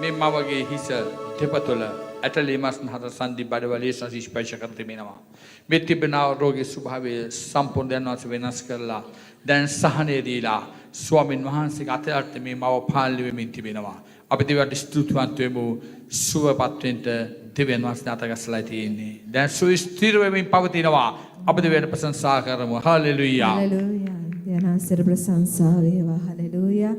මේ මවගේ හිස දෙපතුල ඇටලිමස් නහර සන්ධි බඩවැලේ සසි ස්පර්ශ කර තිබෙනවා. මේ තිබෙන රෝගී ස්වභාවය සම්පූර්ණ වෙනස් කරලා දැන් සහනය දීලා ස්වාමින් වහන්සේගේ අතට මේ මව පාලනය වෙමින් තිබෙනවා. අපි දෙවියන්ට ස්තුතිවන්ත වෙමු. සුවපත් වෙන්න දෙවියන් වහන්සේ අතගස්සලා තියෙන්නේ. දැන් සුස්ථිර වෙමින් පවතිනවා. අපි දෙවියන්ට ප්‍රශංසා කරමු. හලෙලූයා. හලෙලූයා. යනාසර ප්‍රශංසා වේවා. හලෙලූයා.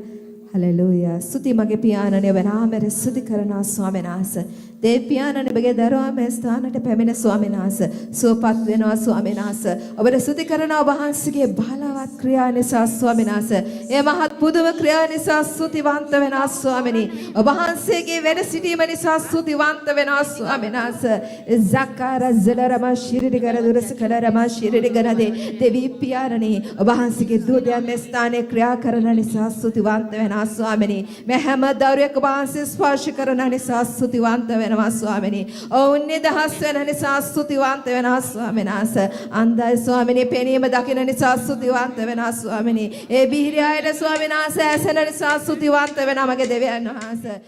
හලෙලූයා. ස්තුති මගේ පියාණනේ වනාමර ස්තුති කරනවා ස්වාමීන් වහන්සේ. දේව පියාණනේ මගේ දරුවා මේ ස්ථානට පැමිණ ස්වාමීන් වහන්සේ සුවපත් වෙනවා ස්වාමීන් වහන්සේ. ඔබට ස්තුති කරනවා ඔබ වහන්සේගේ බලවත් ක්‍රියා නිසා ස්වාමීන් වහන්සේ. ඒ මහත් පුදුම ක්‍රියා නිසා ස්තුතිවන්ත වෙනවා ස්වාමිනී. ඔබ වහන්සේගේ වැඩ සිටීම නිසා ස්තුතිවන්ත වෙනවා ස්වාමීන් වහන්සේ. zakaර zalරම ශිරිරිගර දුරස කලරම ශිරිරිගරදී දේවී පියාණනේ ඔබ වහන්සේගේ දූතයන් මේ ස්ථානයේ ක්‍රියා කරන නිසා ස්තුතිවන්ත වෙනවා ස්වාමිනී. මේ හැම දරුවෙක් ඔබ වහන්සේ ස්පර්ශ කරන නිසා ස්තුතිවන්ත වෙනවා ස්වාමිනී. ඔවුන් නිදහස් වෙන නිසා ස්තුතිවන්ත වෙනවා ස්වාමීන් වහන්සේ. අන්ධයි ස්වාමිනී පෙනීම දකින නිසා ස්තුතිවන්ත වෙනවා ස්වාමිනී. ඒ බිහිරි අයට ස්වාමීන් වහන්සේ ඇසෙන නිසා ස්තුතිවන්ත වෙනවා මගේ දෙවියන් වහන්සේ.